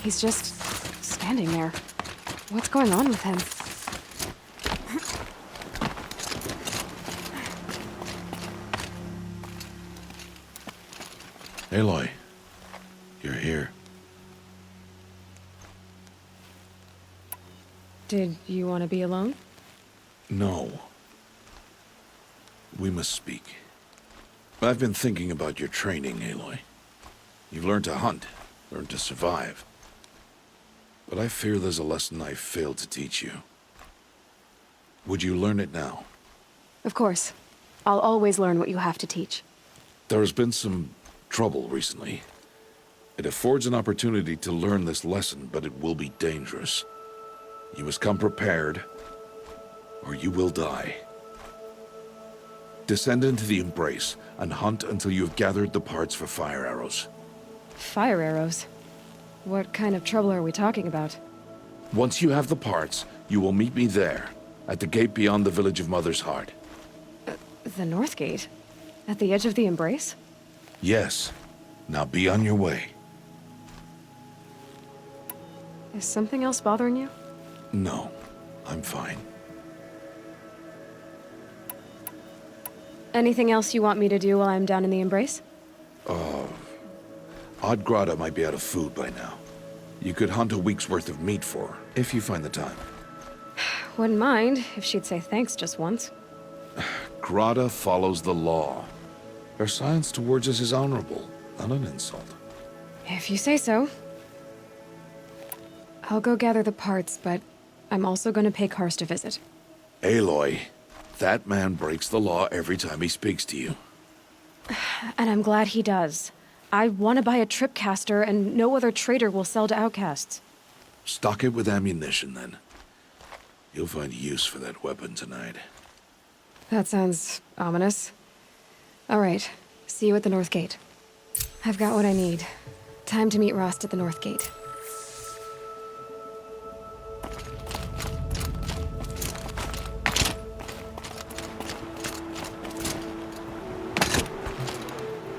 He's just standing there. What's going on with him? Aloy, you're here. Did you want to be alone? No. We must speak. I've been thinking about your training, Aloy. You've learned to hunt, learned to survive. But I fear there's a lesson I failed to teach you. Would you learn it now? Of course. I'll always learn what you have to teach. There has been some trouble recently. It affords an opportunity to learn this lesson, but it will be dangerous. You must come prepared, or you will die. Descend into the Embrace and hunt until you have gathered the parts for fire arrows. Fire arrows? What kind of trouble are we talking about? Once you have the parts, you will meet me there, at the gate beyond the village of Mother's Heart. The North Gate? At the edge of the Embrace? Yes. Now be on your way. Is something else bothering you? No, I'm fine. Anything else you want me to do while I'm down in the Embrace? Odd Grata might be out of food by now. You could hunt a week's worth of meat for her, if you find the time. Wouldn't mind if she'd say thanks just once. Grata follows the law. Her silence towards us is honorable, not an insult. If you say so. I'll go gather the parts, but I'm also going to pay Karst a visit. Aloy, that man breaks the law every time he speaks to you. And I'm glad he does. I want to buy a tripcaster, and no other trader will sell to outcasts. Stock it with ammunition, then. You'll find use for that weapon tonight. That sounds ominous. All right, see you at the North Gate. I've got what I need. Time to meet Rost at the North Gate.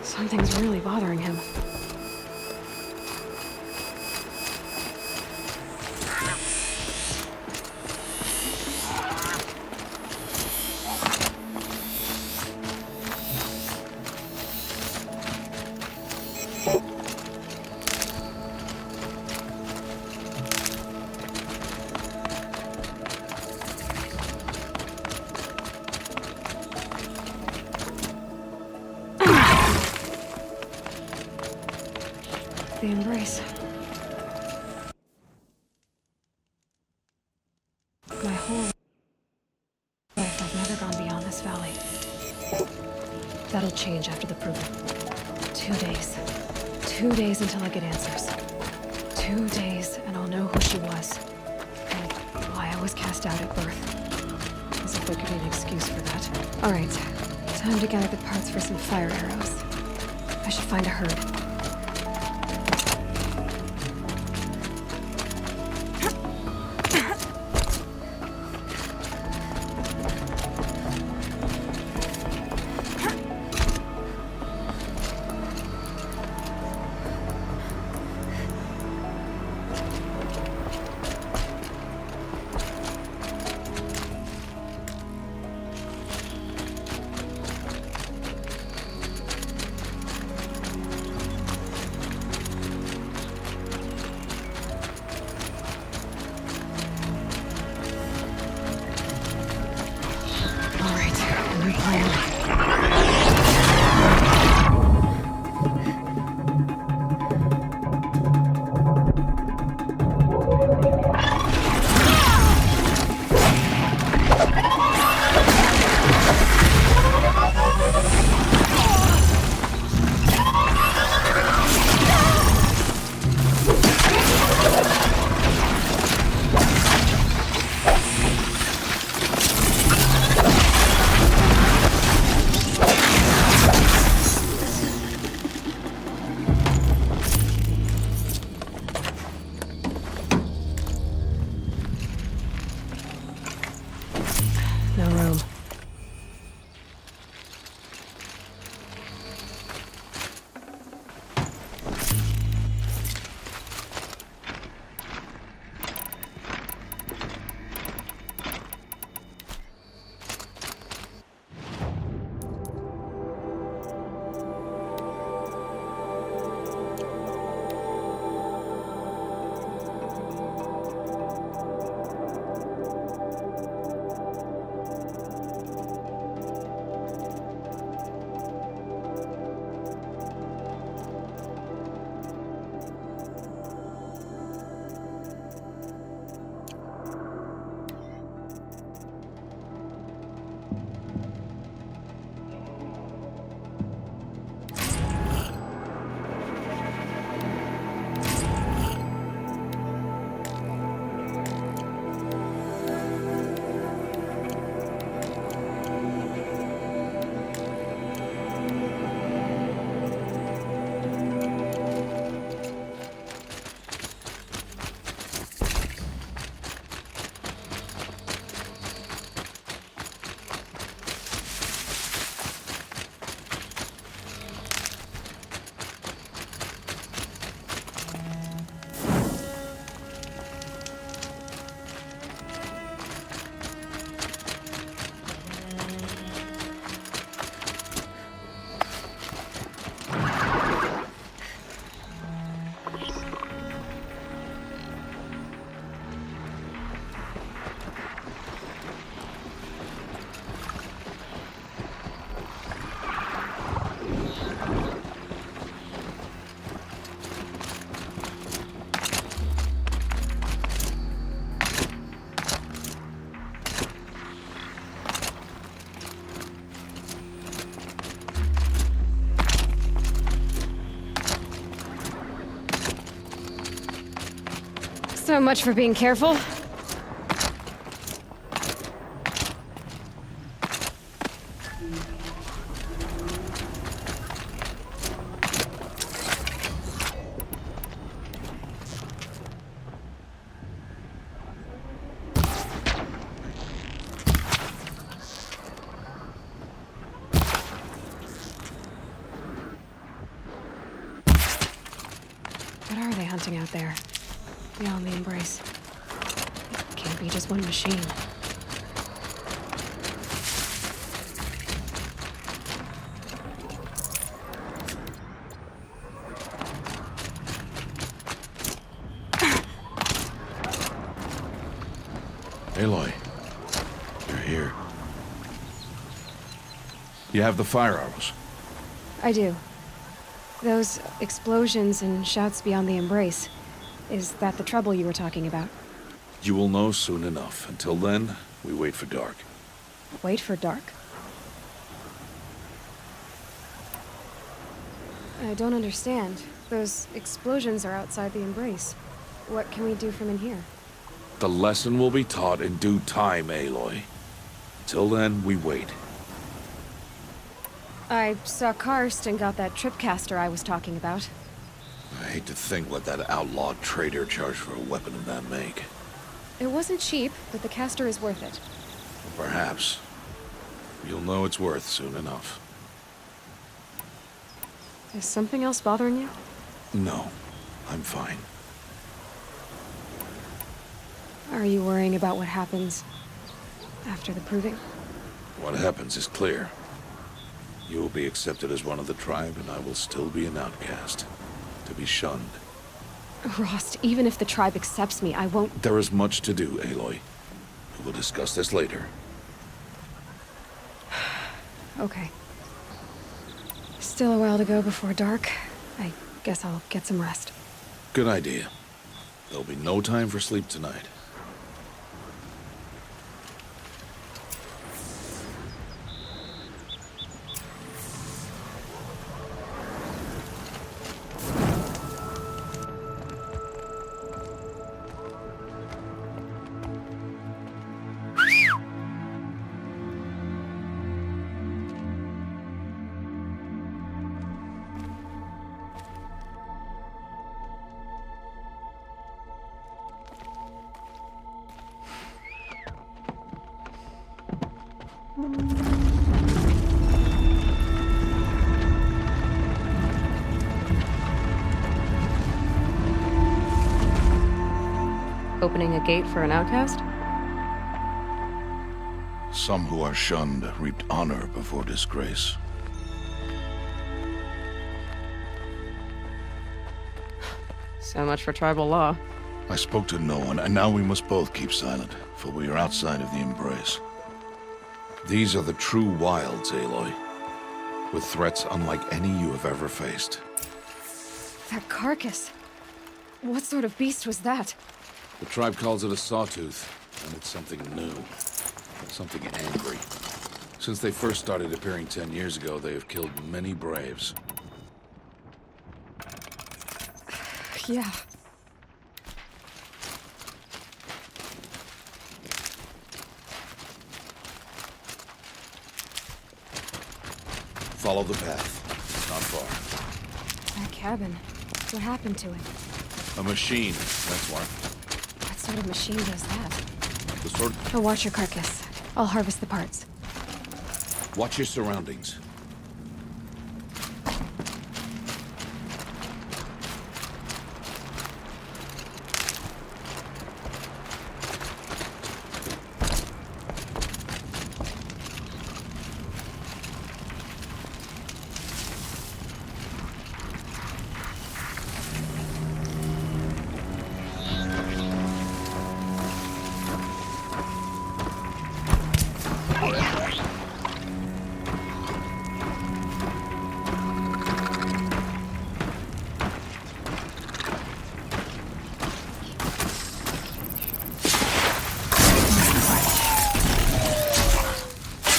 Something's really bothering him. The Embrace. My whole life, I've never gone beyond this valley. That'll change after the proving. 2 days. 2 days until I get answers. 2 days, and I'll know who she was. And why I was cast out at birth. As if there could be an excuse for that. All right. Time to gather the parts for some fire arrows. I should find a herd. No room. So much for being careful. What are they hunting out there? Beyond the embrace. Can't be just one machine. Aloy, you're here. You have the fire arrows. I do. Those explosions and shouts beyond the embrace. Is that the trouble you were talking about? You will know soon enough. Until then, we wait for dark. Wait for dark? I don't understand. Those explosions are outside the embrace. What can we do from in here? The lesson will be taught in due time, Aloy. Until then, we wait. I saw Karst and got that tripcaster I was talking about. I hate to think what that outlawed trader charged for a weapon of that make. It wasn't cheap, but the caster is worth it. Perhaps. You'll know it's worth soon enough. Is something else bothering you? No, I'm fine. Are you worrying about what happens after the proving? What happens is clear. You will be accepted as one of the tribe, and I will still be an outcast. To be shunned. Rost, even if the tribe accepts me, I won't... There is much to do, Aloy. We will discuss this later. Okay. Still a while to go before dark. I guess I'll get some rest. Good idea. There'll be no time for sleep tonight. Opening a gate for an outcast? Some who are shunned reaped honor before disgrace. So much for tribal law. I spoke to no one, and now we must both keep silent, for we are outside of the embrace. These are the true wilds, Aloy. With threats unlike any you have ever faced. That carcass. What sort of beast was that? The tribe calls it a sawtooth, and it's something new. Something angry. Since they first started appearing 10 years ago, they have killed many braves. Yeah. Follow the path. It's not far. That cabin. What happened to it? A machine, that's why. What sort of machine does that? The sort... I'll watch your carcass. I'll harvest the parts. Watch your surroundings.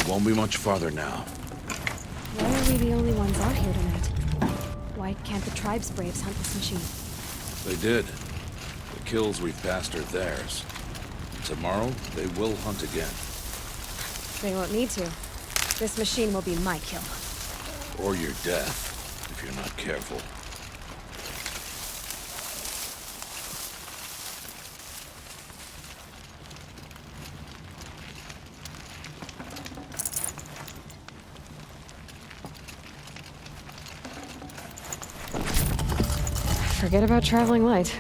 Won't be much farther now. Why are we the only ones out here tonight? Why can't the tribe's braves hunt this machine? They did. But kills we've passed are theirs. Tomorrow, they will hunt again. They won't need to. This machine will be my kill. Or your death, if you're not careful. Forget about traveling light.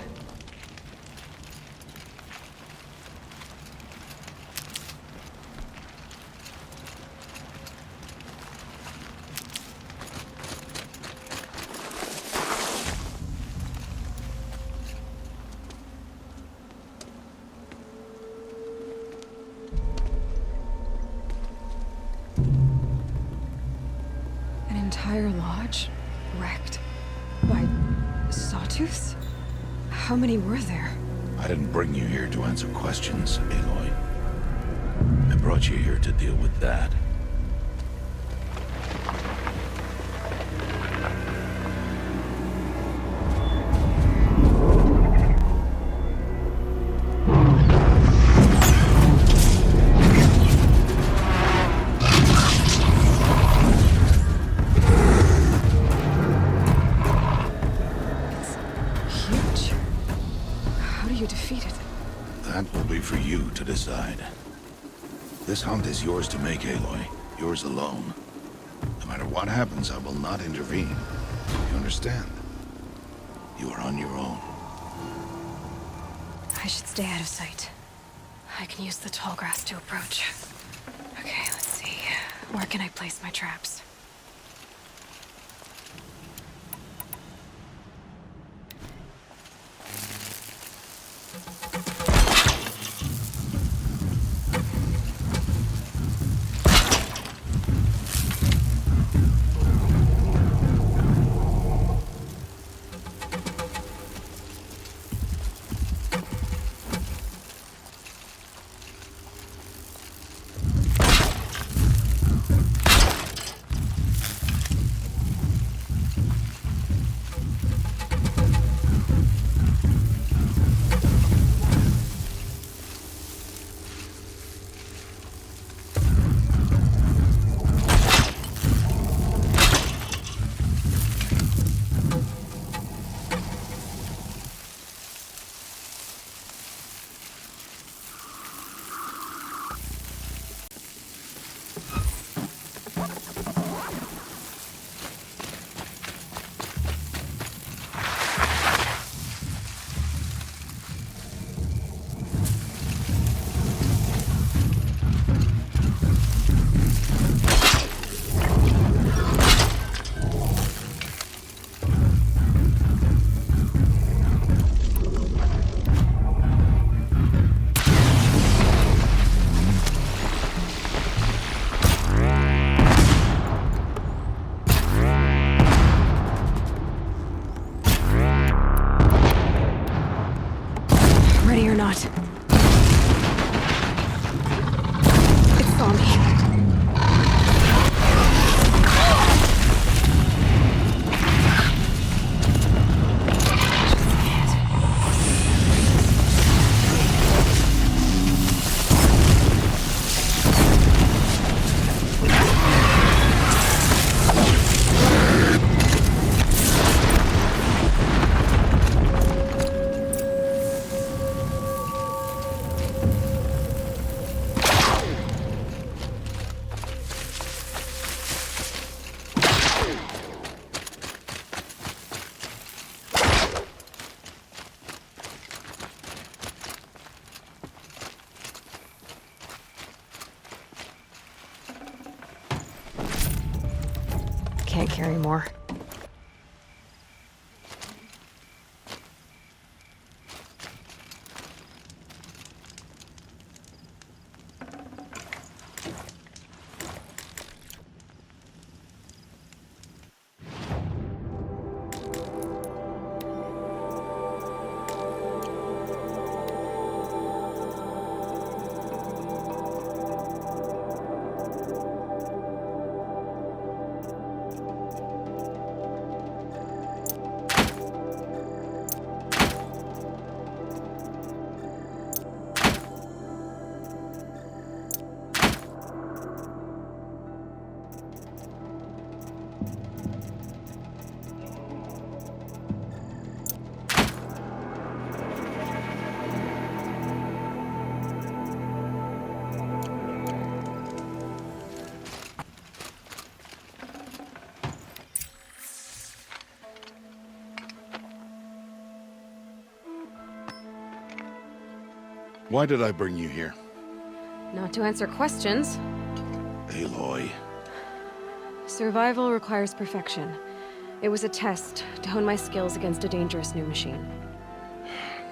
An entire lodge wrecked by sawtooths? How many were there? I didn't bring you here to answer questions, Aloy. I brought you here to deal with that. Huge. How do you defeat it? That will be for you to decide. This hunt is yours to make, Aloy. Yours alone. No matter what happens, I will not intervene. You understand? You are on your own. I should stay out of sight. I can use the tall grass to approach. Okay, let's see. Where can I place my traps? Ready or not. It saw me. Can't carry more. Why did I bring you here? Not to answer questions. Aloy. Survival requires perfection. It was a test to hone my skills against a dangerous new machine.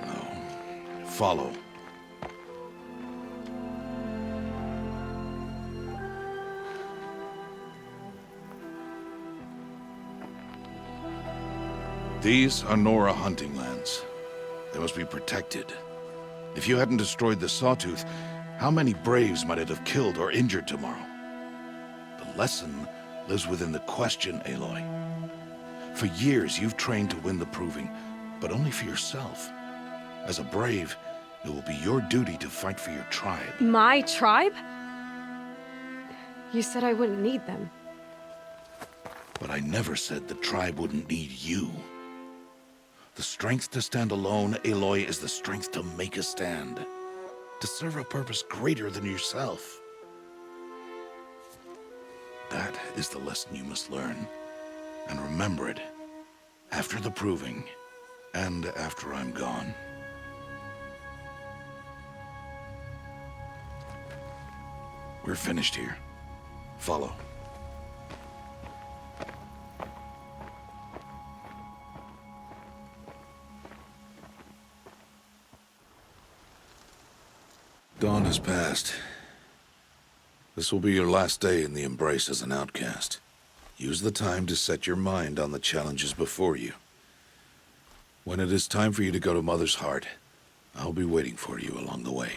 No. Follow. These are Nora hunting lands. They must be protected. If you hadn't destroyed the Sawtooth, how many Braves might it have killed or injured tomorrow? The lesson lives within the question, Aloy. For years, you've trained to win the Proving, but only for yourself. As a Brave, it will be your duty to fight for your tribe. My tribe? You said I wouldn't need them. But I never said the tribe wouldn't need you. The strength to stand alone, Aloy, is the strength to make a stand. To serve a purpose greater than yourself. That is the lesson you must learn. And remember it. After the Proving, and after I'm gone. We're finished here. Follow. Dawn has passed. This will be your last day in the Embrace as an outcast. Use the time to set your mind on the challenges before you. When it is time for you to go to Mother's Heart, I'll be waiting for you along the way.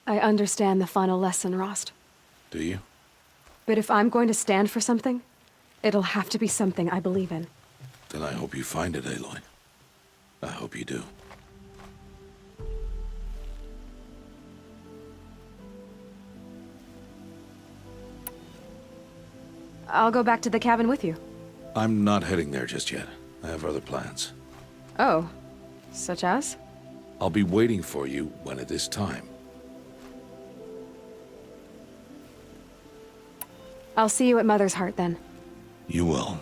I understand the final lesson, Rost. Do you? But if I'm going to stand for something, it'll have to be something I believe in. Then I hope you find it, Aloy. I hope you do. I'll go back to the cabin with you. I'm not heading there just yet. I have other plans. Oh, such as? I'll be waiting for you when it is time. I'll see you at Mother's Heart then. You will.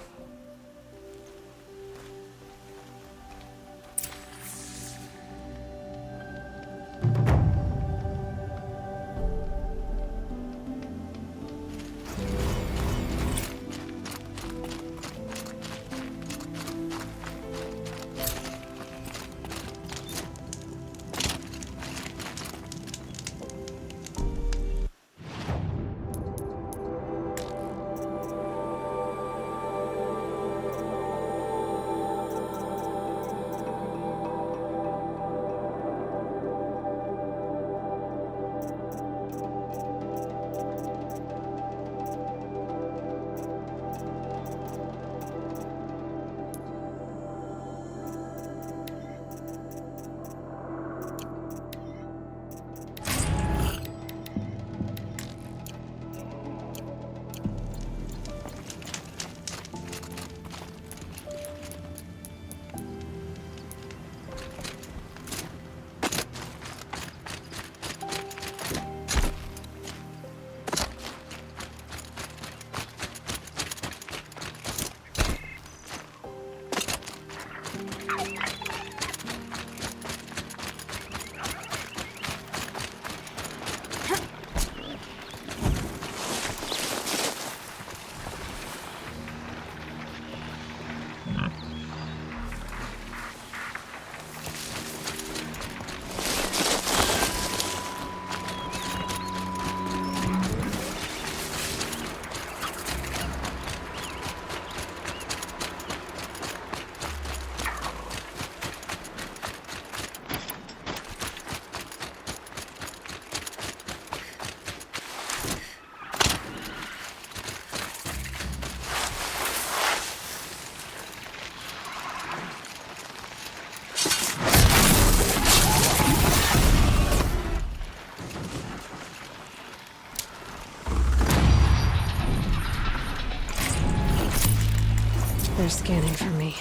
They're scanning for me.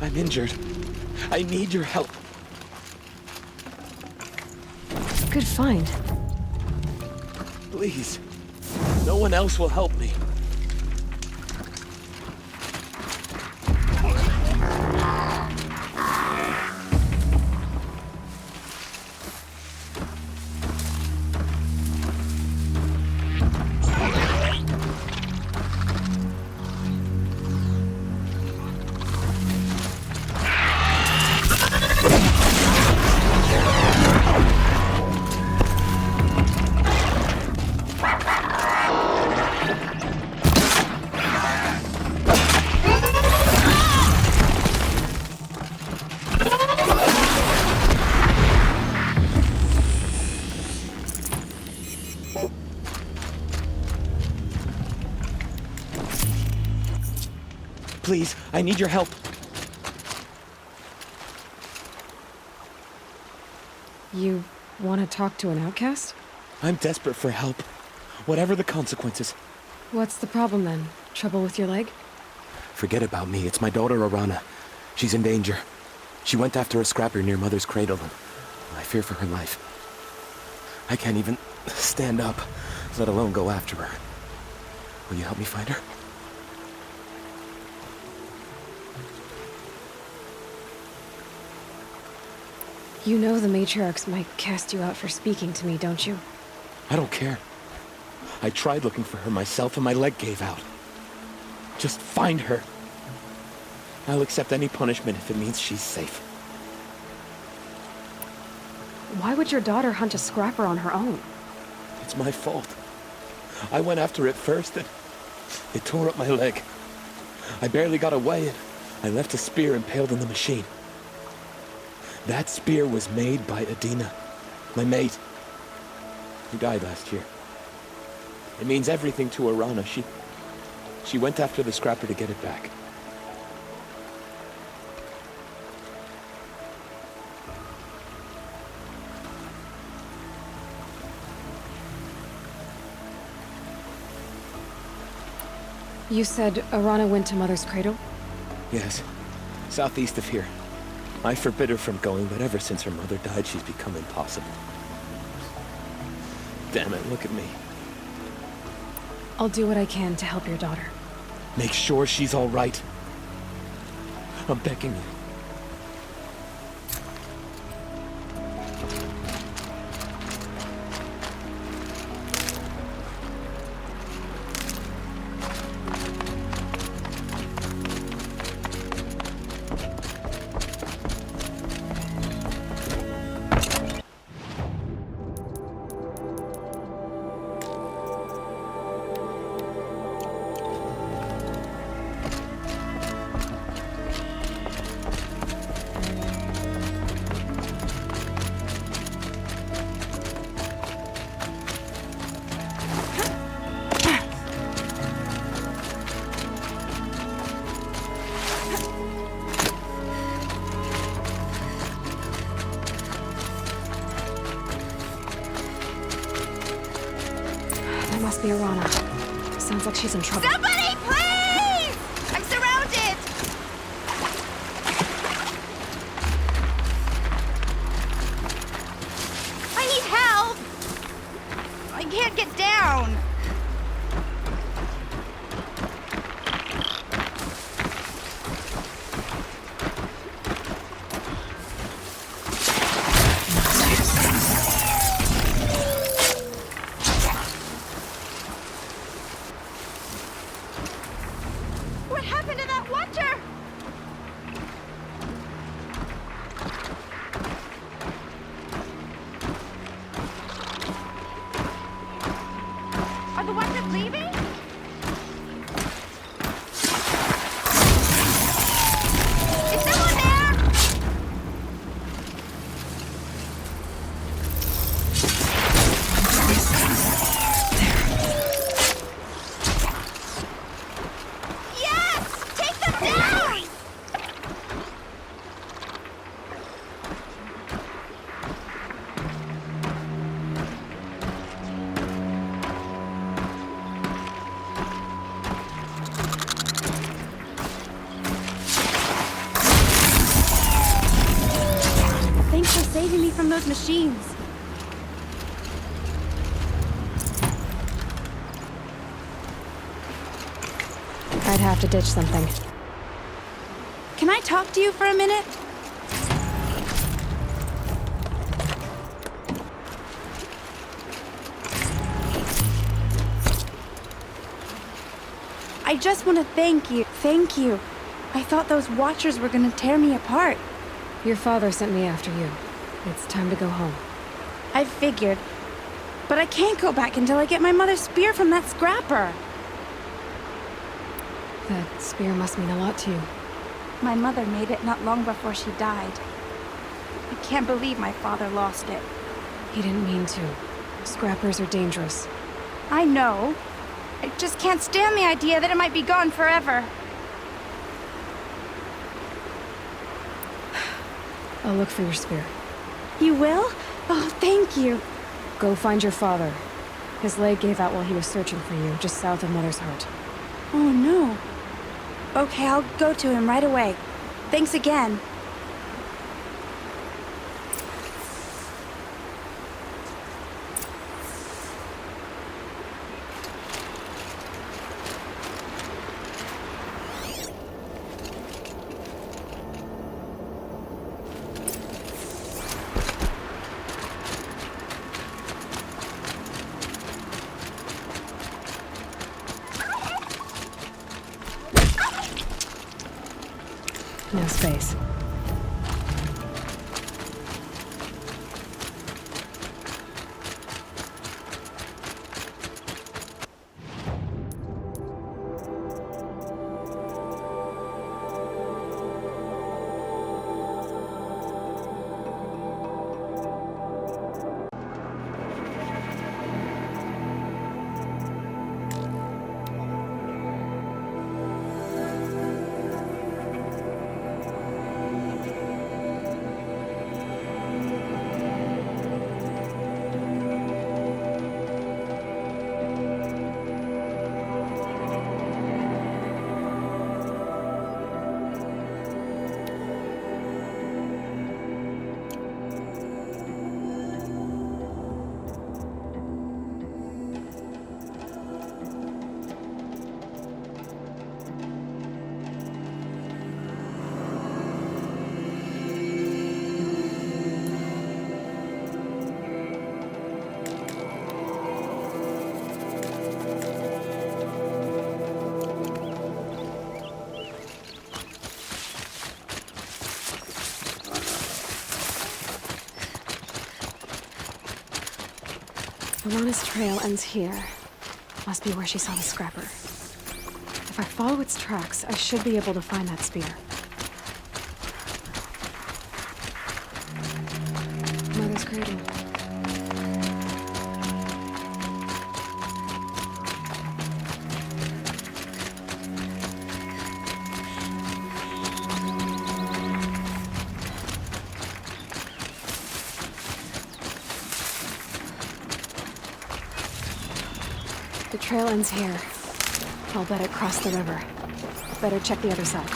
I'm injured. I need your help. Good find. Please. No one else will help me. Please, I need your help. You want to talk to an outcast? I'm desperate for help. Whatever the consequences. What's the problem then? Trouble with your leg? Forget about me. It's my daughter, Arana. She's in danger. She went after a scrapper near Mother's cradle, and I fear for her life. I can't even stand up, let alone go after her. Will you help me find her? You know the matriarchs might cast you out for speaking to me, don't you? I don't care. I tried looking for her myself and my leg gave out. Just find her. I'll accept any punishment if it means she's safe. Why would your daughter hunt a scrapper on her own? It's my fault. I went after it first and it tore up my leg. I barely got away and I left a spear impaled in the machine. That spear was made by Adina, my mate, who died last year. It means everything to Arana. She went after the scrapper to get it back. You said Arana went to Mother's cradle? Yes, southeast of here. I forbid her from going, but ever since her mother died, she's become impossible. Damn it, look at me. I'll do what I can to help your daughter. Make sure she's all right. I'm begging you. That must be Arana. Sounds like she's in trouble. Somebody, please! I'm surrounded! I need help! I can't get down. What happened to that watcher? from those machines. I'd have to ditch something. Can I talk to you for a minute? I just want to thank you. Thank you. I thought those Watchers were gonna tear me apart. Your father sent me after you. It's time to go home. I figured. But I can't go back until I get my mother's spear from that scrapper. That spear must mean a lot to you. My mother made it not long before she died. I can't believe my father lost it. He didn't mean to. Scrappers are dangerous. I know. I just can't stand the idea that it might be gone forever. I'll look for your spear. You will? Oh, thank you. Go find your father. His leg gave out while he was searching for you, just south of Mother's Heart. Oh, no. Okay, I'll go to him right away. Thanks again. No space. Alana's trail ends here. Must be where she saw the scrapper. If I follow its tracks, I should be able to find that spear. Mother's cradle. The trail ends here. I'll bet it crossed the river. Better check the other side.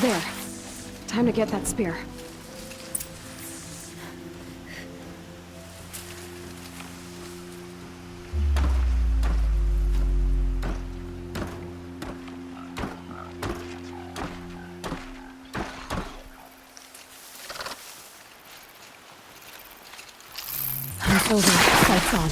There. Time to get that spear. Hunt's over. Lights on.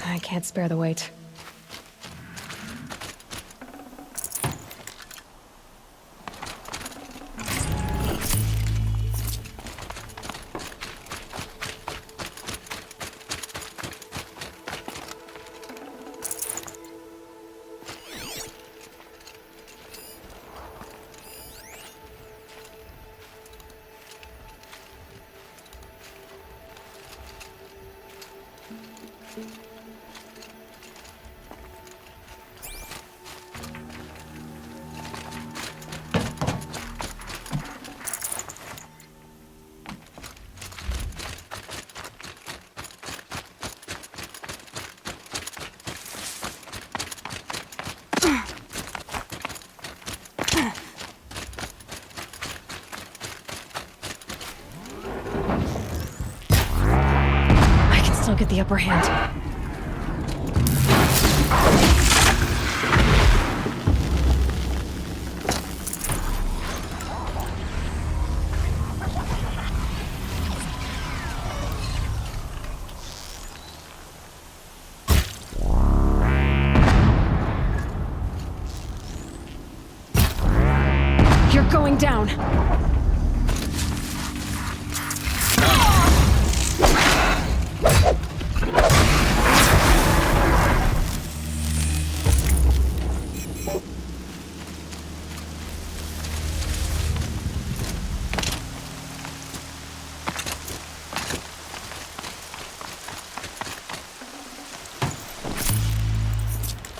I can't spare the weight. Still get the upper hand. You're going down.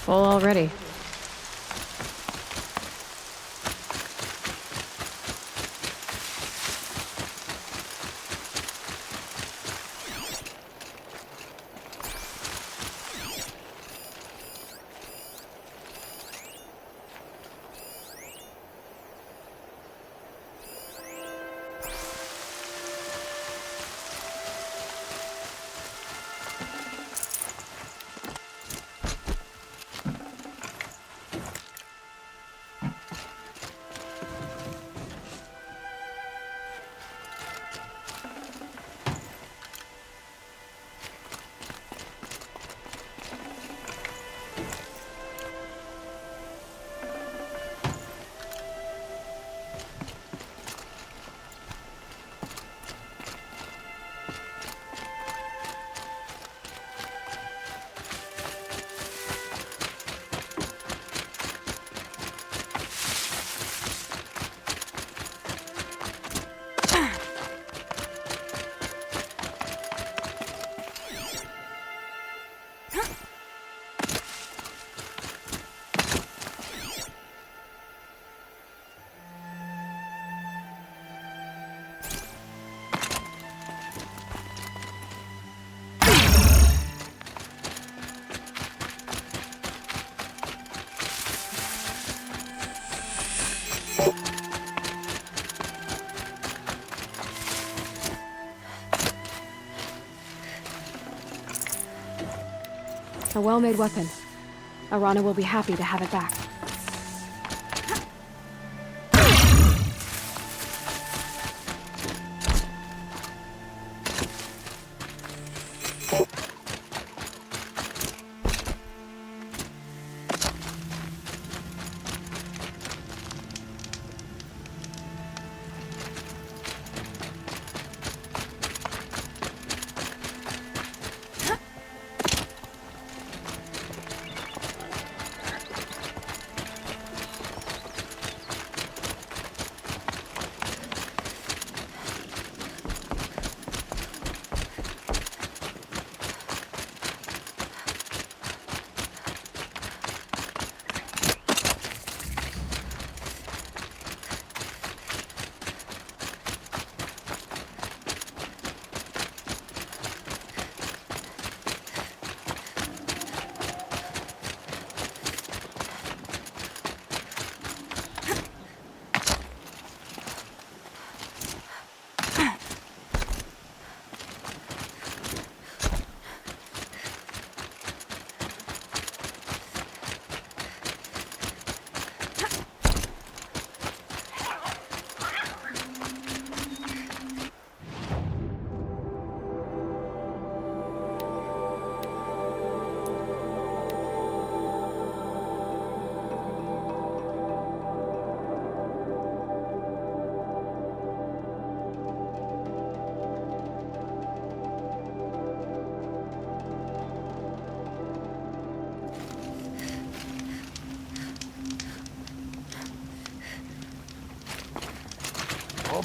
Full already. A well-made weapon. Arana will be happy to have it back.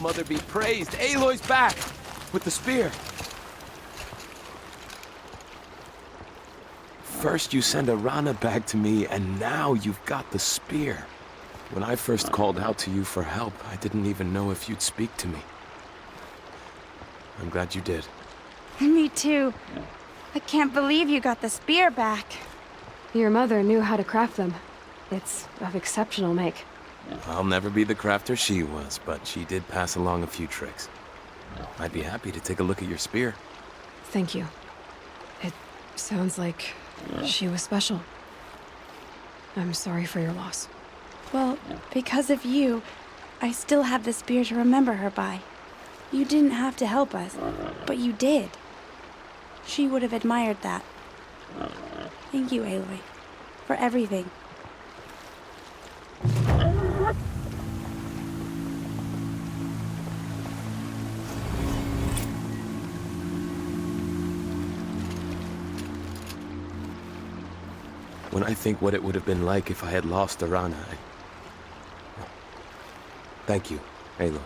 Mother be praised. Aloy's back! With the spear. First you send Arana back to me, and now you've got the spear. When I first called out to you for help, I didn't even know if you'd speak to me. I'm glad you did. Me too. I can't believe you got the spear back. Your mother knew how to craft them. It's of exceptional make. I'll never be the crafter she was, but she did pass along a few tricks. I'd be happy to take a look at your spear. Thank you. It sounds like she was special. I'm sorry for your loss. Well, because of you, I still have the spear to remember her by. You didn't have to help us, but you did. She would have admired that. Thank you, Aloy, for everything. When I think what it would have been like if I had lost Arana, Thank you, Aloy.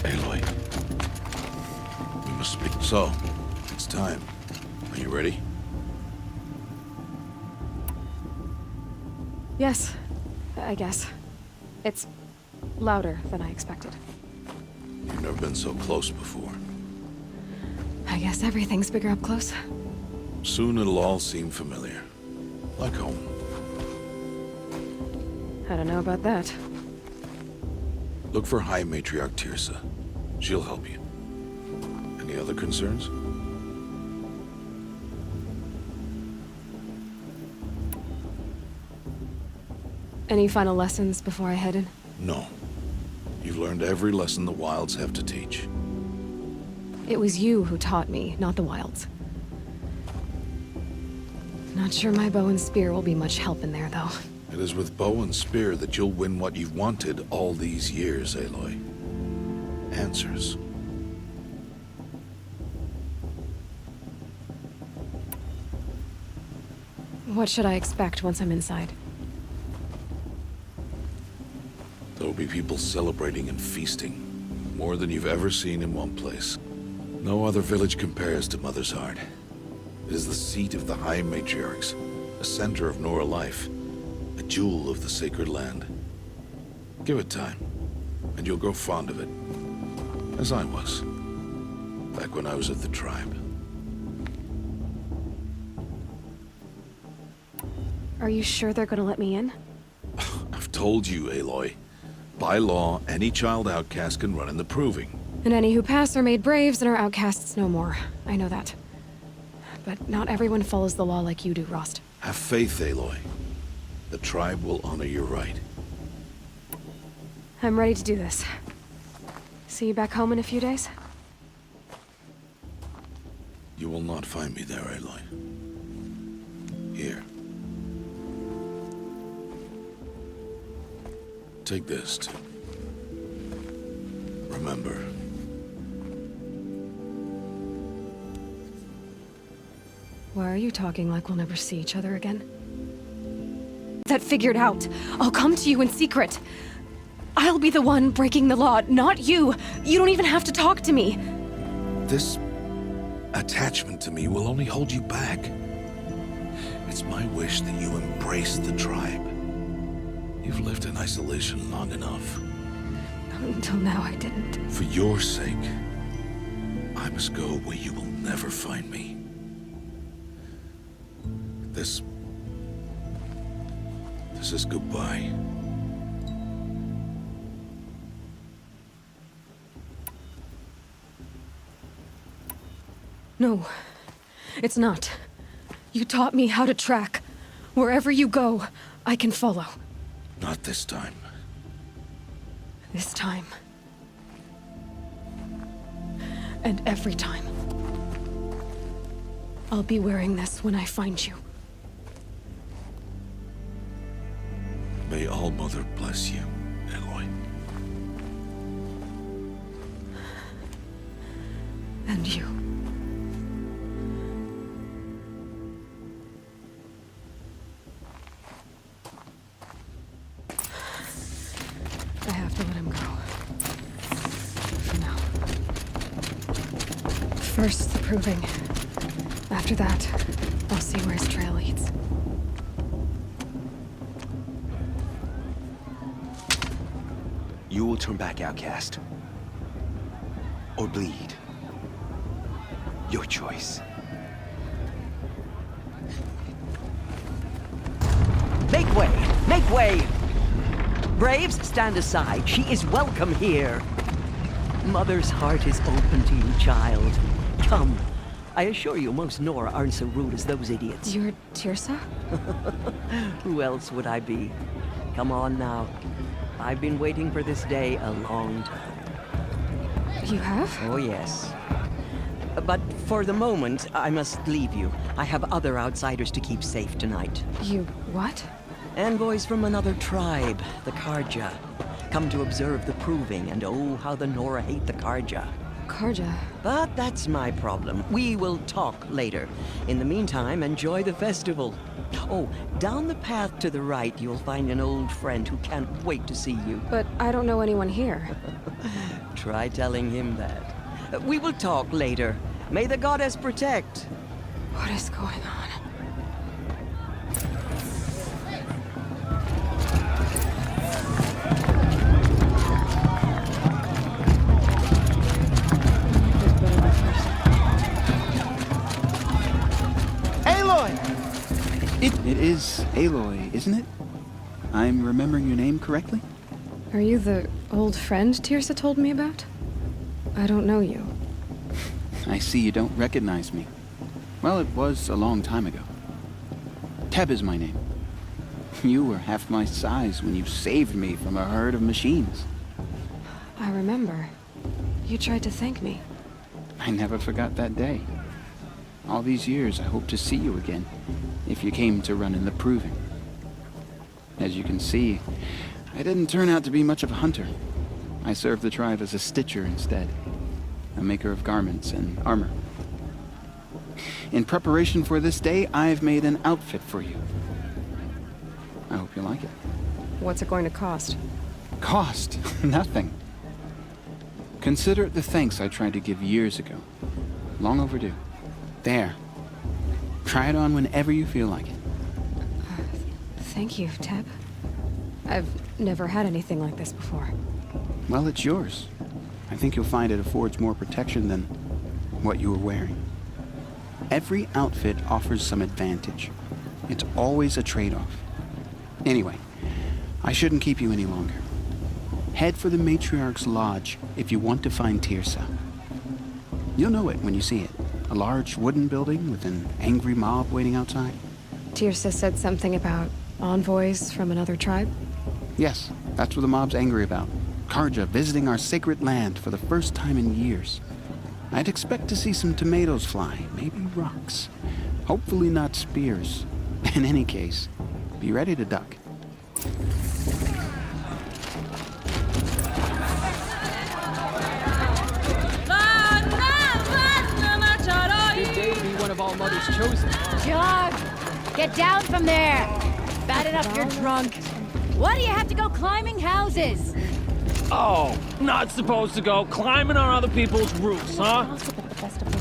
Aloy. We must speak. So, it's time. Are you ready? Yes, I guess. It's louder than I expected. You've never been so close before. I guess everything's bigger up close. Soon it'll all seem familiar. Like home. I don't know about that. Look for High Matriarch Tirsa. She'll help you. Any other concerns? Any final lessons before I head in? No. You've learned every lesson the Wilds have to teach. It was you who taught me, not the Wilds. Not sure my bow and spear will be much help in there, though. It is with bow and spear that you'll win what you've wanted all these years, Aloy. Answers. What should I expect once I'm inside? There will be people celebrating and feasting. More than you've ever seen in one place. No other village compares to Mother's Heart. It is the seat of the High Matriarchs, a center of Nora life, a jewel of the sacred land. Give it time, and you'll grow fond of it. As I was, back when I was at the tribe. Are you sure they're gonna let me in? I've told you, Aloy. By law, any child outcast can run in the Proving. And any who pass are made braves and are outcasts no more. I know that. But not everyone follows the law like you do, Rost. Have faith, Aloy. The tribe will honor your right. I'm ready to do this. See you back home in a few days? You will not find me there, Aloy. Here. Take this to remember. Why are you talking like we'll never see each other again? That figured out. I'll come to you in secret. I'll be the one breaking the law, not you. You don't even have to talk to me. This attachment to me will only hold you back. It's my wish that you embrace the tribe. You've lived in isolation long enough. Until now, I didn't. For your sake, I must go where you will never find me. This is goodbye. No, it's not. You taught me how to track. Wherever you go, I can follow. Not this time. This time. And every time. I'll be wearing this when I find you. May All-Mother bless you, Aloy. And you. I have to let him go. For now. First, the proving. After that, I'll see where his trail leads. You will turn back, outcast. Or bleed. Your choice. Make way! Make way! Braves, stand aside. She is welcome here. Mother's heart is open to you, child. Come. I assure you, most Nora aren't so rude as those idiots. You're Tirsa? Who else would I be? Come on now. I've been waiting for this day a long time. You have? Oh, yes. But for the moment, I must leave you. I have other outsiders to keep safe tonight. You what? Envoys from another tribe, the Karja. Come to observe the proving, and oh, how the Nora hate the Karja. Karja. But that's my problem. We will talk later. In the meantime, enjoy the festival. Oh, down the path to the right, you'll find an old friend who can't wait to see you. But I don't know anyone here. Try telling him that. We will talk later. May the goddess protect. What is going on? It is Aloy, isn't it? I'm remembering your name correctly? Are you the old friend Tirsa told me about? I don't know you. I see you don't recognize me. Well, it was a long time ago. Teb is my name. You were half my size when you saved me from a herd of machines. I remember. You tried to thank me. I never forgot that day. All these years, I hope to see you again, if you came to run in the proving. As you can see, I didn't turn out to be much of a hunter. I served the tribe as a stitcher instead, a maker of garments and armor. In preparation for this day, I've made an outfit for you. I hope you like it. What's it going to cost? Cost? Nothing. Consider it the thanks I tried to give years ago. Long overdue. There. Try it on whenever you feel like it. Thank you, Teb. I've never had anything like this before. Well, it's yours. I think you'll find it affords more protection than what you were wearing. Every outfit offers some advantage. It's always a trade-off. Anyway, I shouldn't keep you any longer. Head for the Matriarch's Lodge if you want to find Tirsa. You'll know it when you see it. A large wooden building with an angry mob waiting outside. Tirsa said something about envoys from another tribe? Yes, that's what the mob's angry about. Karja visiting our sacred land for the first time in years. I'd expect to see some tomatoes fly, maybe rocks. Hopefully not spears. In any case, be ready to duck. One of all mothers chosen. John, get down from there. Bad enough you're drunk. Why do you have to go climbing houses? Oh, not supposed to go climbing on other people's roofs, huh?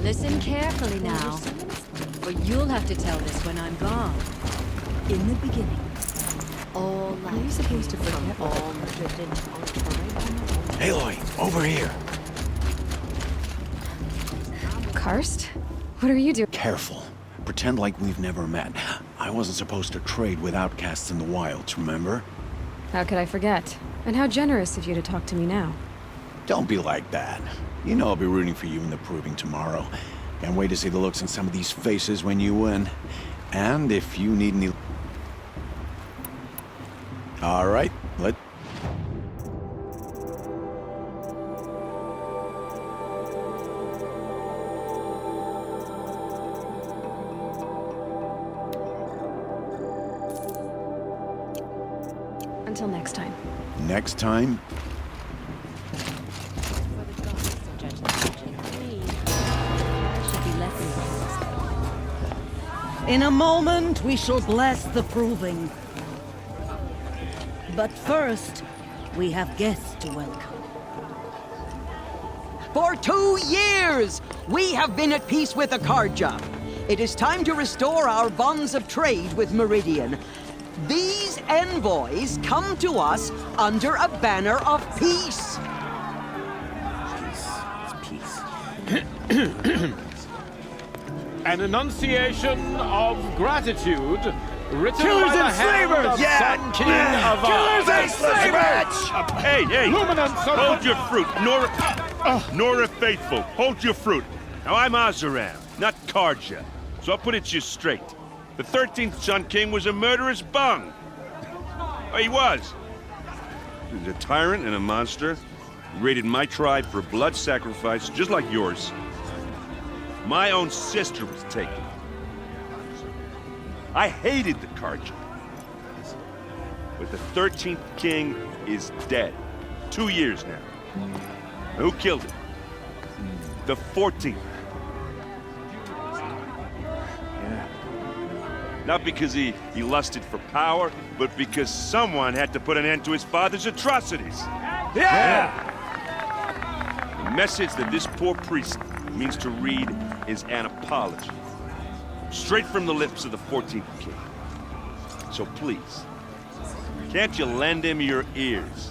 Listen carefully now, for you'll have to tell this when I'm gone. In the beginning, all life. Are you supposed to forget all driven on time? Aloy, over here. Karst? What are you doing? Careful. Pretend like we've never met. I wasn't supposed to trade with outcasts in the wilds, remember? How could I forget? And how generous of you to talk to me now. Don't be like that. You know I'll be rooting for you in the proving tomorrow. Can't wait to see the looks on some of these faces when you win. And if you need any... All right, let... Until next time. Next time, In a moment, we shall bless the proving. But first, we have guests to welcome. For 2 years, we have been at peace with Akarja. It is time to restore our bonds of trade with Meridian. These envoys come to us under a banner of peace. An enunciation of gratitude written Killers by the and hand slavers! of Sun King of Killers and slavers! Hey! Luminance of Hold your fruit, Nora Faithful. Hold your fruit. Now I'm Azaram, not Karja. So I'll put it to you straight. The 13th Sun King was a murderous bung. Oh, he was. He was a tyrant and a monster. He raided my tribe for blood sacrifice, just like yours. My own sister was taken. I hated the Karja. But the 13th king is dead. 2 years now. Who killed him? The 14th. Not because he lusted for power, but because someone had to put an end to his father's atrocities. Yeah! The message that this poor priest means to read is an apology. Straight from the lips of the 14th king. So please, can't you lend him your ears?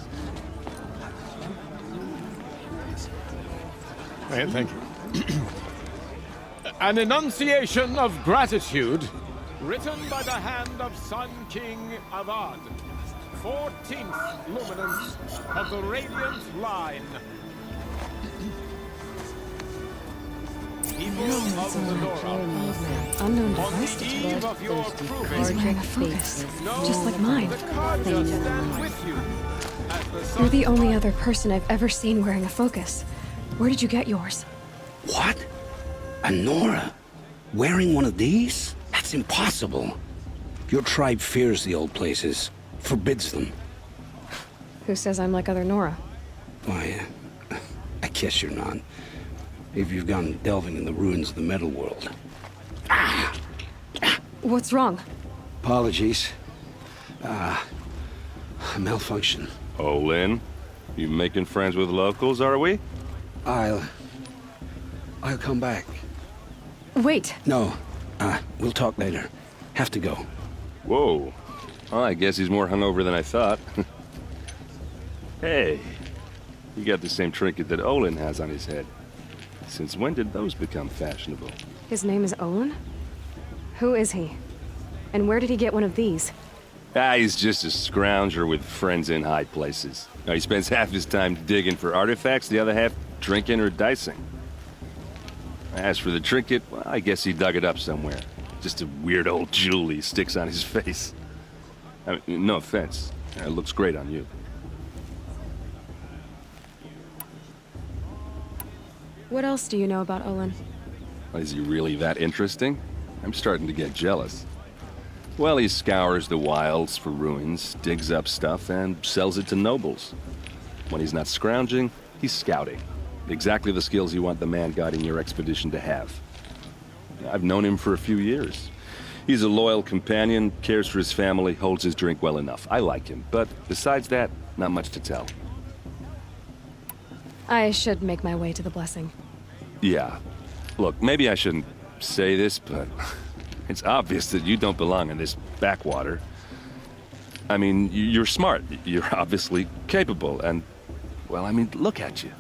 Thank you. An enunciation of gratitude written by the hand of Sun King Avad, 14th luminance of the Radiant Line. People of Lenora, Unknown on device the detected. eve of your proving, He's wearing a focus, just like mine. the Karja stand with you. As the You're sun the only other person I've ever seen wearing a focus. Where did you get yours? What? A Nora? Wearing one of these? That's impossible. Your tribe fears the old places, forbids them. Who says I'm like other Nora? Why, I guess you're not. If you've gone delving in the ruins of the metal world. What's wrong? Apologies. A malfunction. Oh, Lynn, you making friends with locals, are we? I'll come back. Wait. No, we'll talk later. Have to go. Whoa. Well, I guess he's more hungover than I thought. Hey, you got the same trinket that Olin has on his head. Since when did those become fashionable? His name is Olin? Who is he? And where did he get one of these? He's just a scrounger with friends in high places. Now, he spends half his time digging for artifacts, the other half drinking or dicing. As for the trinket, well, I guess he dug it up somewhere. Just a weird old jewel he sticks on his face. I mean, no offense. It looks great on you. What else do you know about Olin? Is he really that interesting? I'm starting to get jealous. Well, he scours the wilds for ruins, digs up stuff, and sells it to nobles. When he's not scrounging, he's scouting. Exactly the skills you want the man guiding your expedition to have. I've known him for a few years. He's a loyal companion, cares for his family, holds his drink well enough. I like him, but besides that, not much to tell. I should make my way to the blessing. Yeah. Look, maybe I shouldn't say this, but it's obvious that you don't belong in this backwater. I mean, you're smart. You're obviously capable, and, well, I mean, look at you.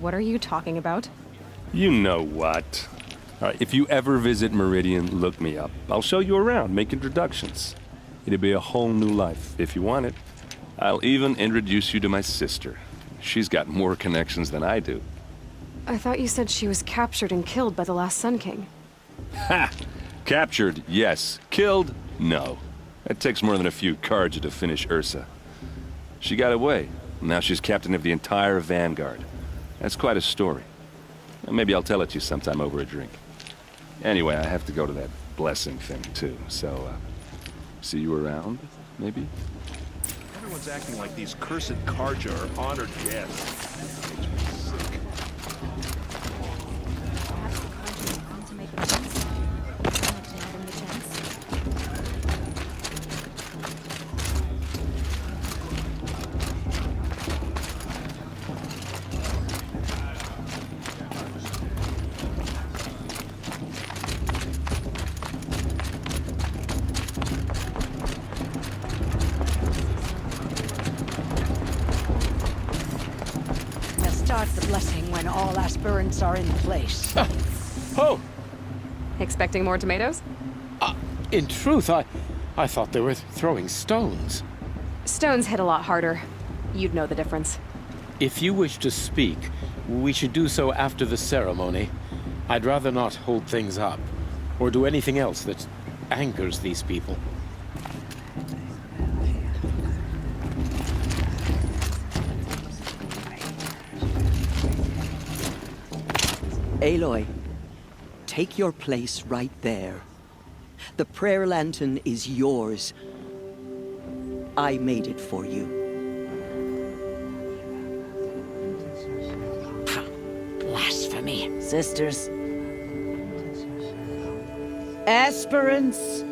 What are you talking about? You know what? All right, if you ever visit Meridian, look me up. I'll show you around, make introductions. It'll be a whole new life, if you want it. I'll even introduce you to my sister. She's got more connections than I do. I thought you said she was captured and killed by the last Sun King. Ha! Captured, yes. Killed, no. It takes more than a few cards to finish Ursa. She got away. Now she's captain of the entire Vanguard. That's quite a story. Maybe I'll tell it to you sometime over a drink. Anyway, I have to go to that blessing thing, too. So, see you around, maybe? Everyone's acting like these cursed Karja are honored guests. Makes me sick. Perhaps the Karja want to make a chance. Not to have him the chance. Start the blessing when all aspirants are in place. Oh! Expecting more tomatoes? In truth, I thought they were throwing stones. Stones hit a lot harder. You'd know the difference. If you wish to speak, we should do so after the ceremony. I'd rather not hold things up, or do anything else that angers these people. Aloy, take your place right there. The prayer lantern is yours. I made it for you. Blasphemy. Sisters. Aspirants,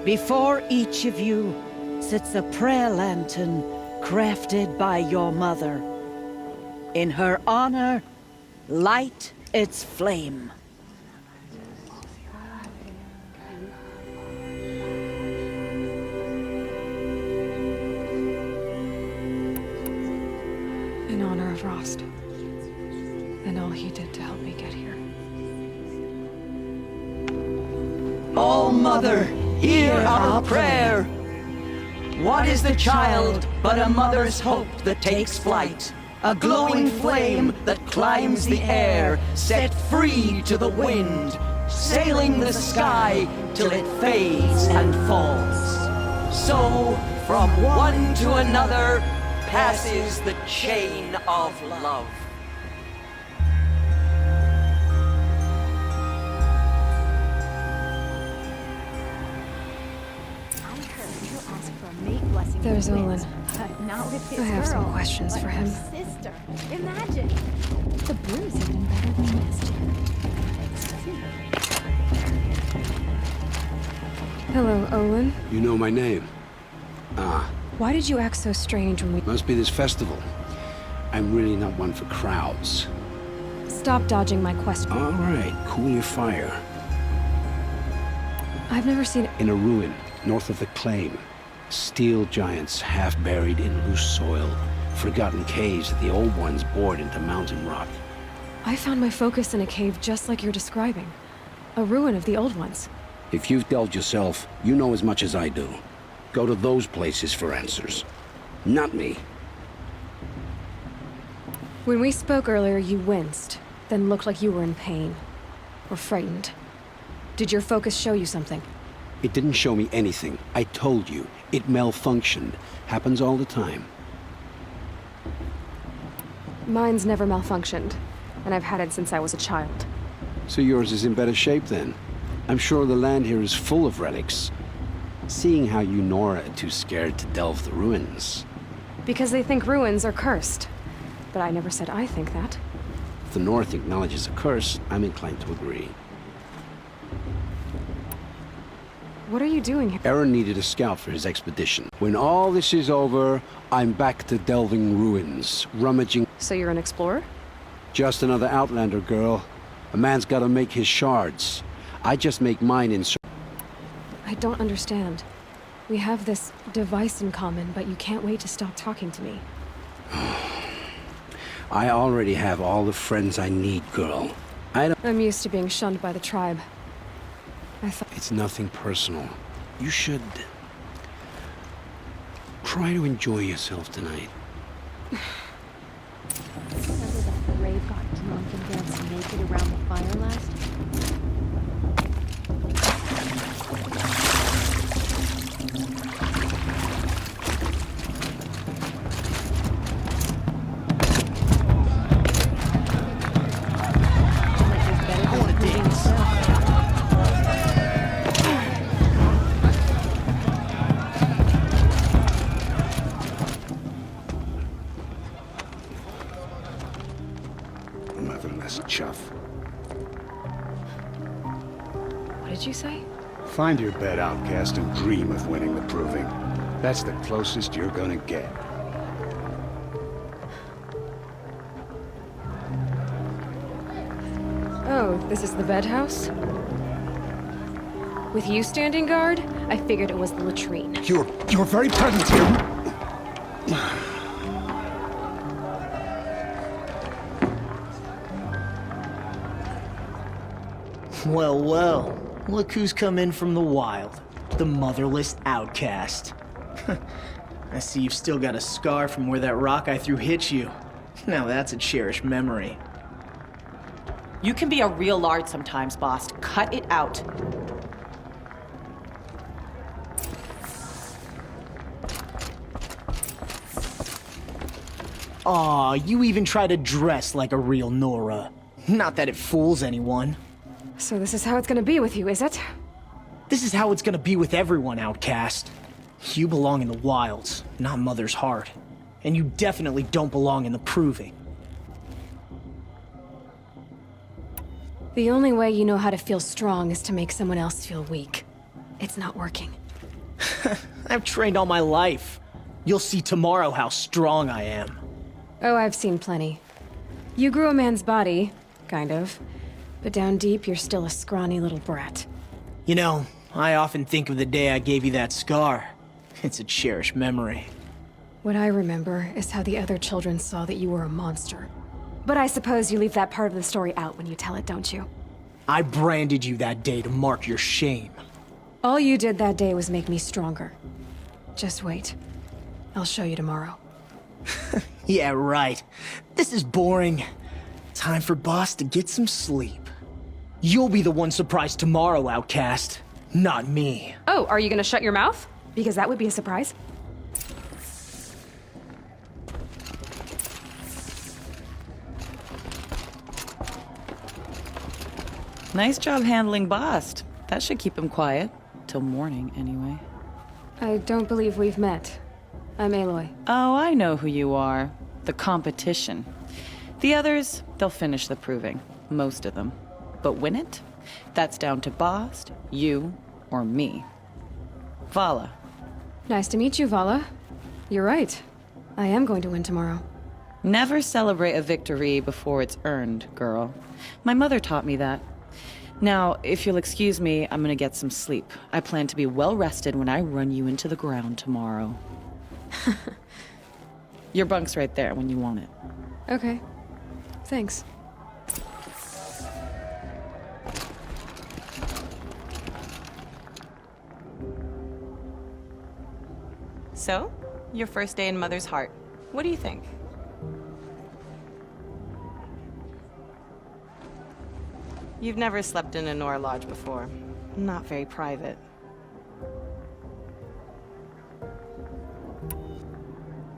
before each of you sits a prayer lantern crafted by your mother. In her honor, light its flame. In honor of Rost. And all he did to help me get here. All Mother, hear our prayer. What is the child but a mother's hope that takes flight? A glowing flame that climbs the air, set free to the wind, sailing the sky till it fades and falls. So, from one to another, passes the chain of love. There's Olin. But not with his I have some girl, questions but for him. her sister. Imagine. The bruise had been better than mischief. Hello, Olin. You know my name? Ah, Why did you act so strange when we... must be this festival. I'm really not one for crowds. Stop dodging my question. All right, cool your fire. I've never seen... In a ruin, north of the claim. Steel giants half buried in loose soil. Forgotten caves that the old ones bored into mountain rock. I found my focus in a cave just like you're describing. A ruin of the old ones. If you've delved yourself, you know as much as I do. Go to those places for answers. Not me. When we spoke earlier, you winced, then looked like you were in pain. Or frightened. Did your focus show you something? It didn't show me anything. I told you. It malfunctioned. Happens all the time. Mine's never malfunctioned, and I've had it since I was a child. So yours is in better shape then. I'm sure the land here is full of relics. Seeing how you Nora are too scared to delve the ruins. Because they think ruins are cursed. But I never said I think that. If the North acknowledges a curse, I'm inclined to agree. What are you doing here? Aaron needed a scout for his expedition. When all this is over, I'm back to delving ruins, rummaging... So you're an explorer? Just another Outlander, girl. A man's gotta make his shards. I just make mine in... I don't understand. We have this device in common, but you can't wait to stop talking to me. I already have all the friends I need, girl. I'm used to being shunned by the tribe. It's nothing personal. You should try to enjoy yourself tonight. Remember that Brave got drunk and danced naked around the fire last? Motherless chuff. What did you say? Find your bed, outcast, and dream of winning the proving. That's the closest you're gonna get. Oh, this is the bed house? With you standing guard, I figured it was the latrine. Your very presence here. Well, well. Look who's come in from the wild. The motherless outcast. I see you've still got a scar from where that rock I threw hit you. Now that's a cherished memory. You can be a real lard sometimes, boss. Cut it out. Aw, you even try to dress like a real Nora. Not that it fools anyone. So this is how it's gonna be with you, is it? This is how it's gonna be with everyone, outcast. You belong in the wilds, not Mother's heart. And you definitely don't belong in the proving. The only way you know how to feel strong is to make someone else feel weak. It's not working. I've trained all my life. You'll see tomorrow how strong I am. Oh, I've seen plenty. You grew a man's body, kind of. But down deep, you're still a scrawny little brat. You know, I often think of the day I gave you that scar. It's a cherished memory. What I remember is how the other children saw that you were a monster. But I suppose you leave that part of the story out when you tell it, don't you? I branded you that day to mark your shame. All you did that day was make me stronger. Just wait. I'll show you tomorrow. Yeah, right. This is boring. Time for Boss to get some sleep. You'll be the one surprised tomorrow, outcast. Not me. Oh, are you gonna shut your mouth? Because that would be a surprise. Nice job handling Bast. That should keep him quiet. Till morning, anyway. I don't believe we've met. I'm Aloy. Oh, I know who you are. The competition. The others, they'll finish the proving. Most of them. But win it? That's down to Bast, you, or me. Vala. Nice to meet you, Vala. You're right. I am going to win tomorrow. Never celebrate a victory before it's earned, girl. My mother taught me that. Now, if you'll excuse me, I'm gonna get some sleep. I plan to be well rested when I run you into the ground tomorrow. Your bunk's right there when you want it. Okay. Thanks. So, your first day in Mother's heart. What do you think? You've never slept in a Nora lodge before. Not very private.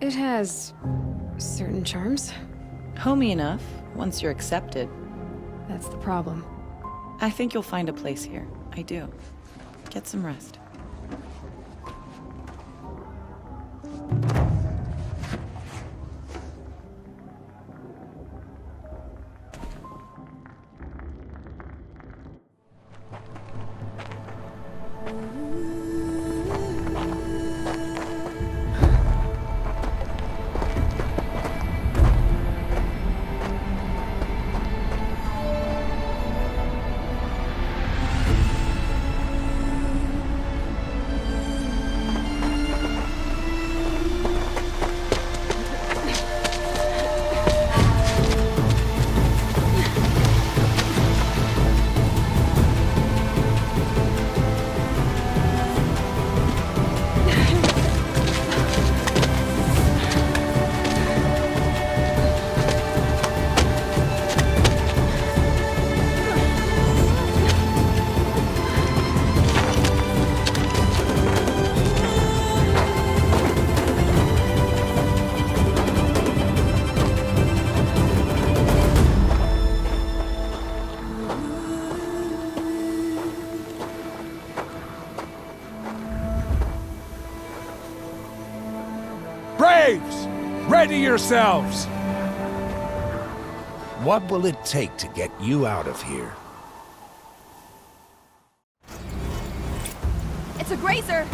It has certain charms. Homey enough, once you're accepted. That's the problem. I think you'll find a place here. I do. Get some rest. Graves, ready yourselves! What will it take to get you out of here? It's a grazer!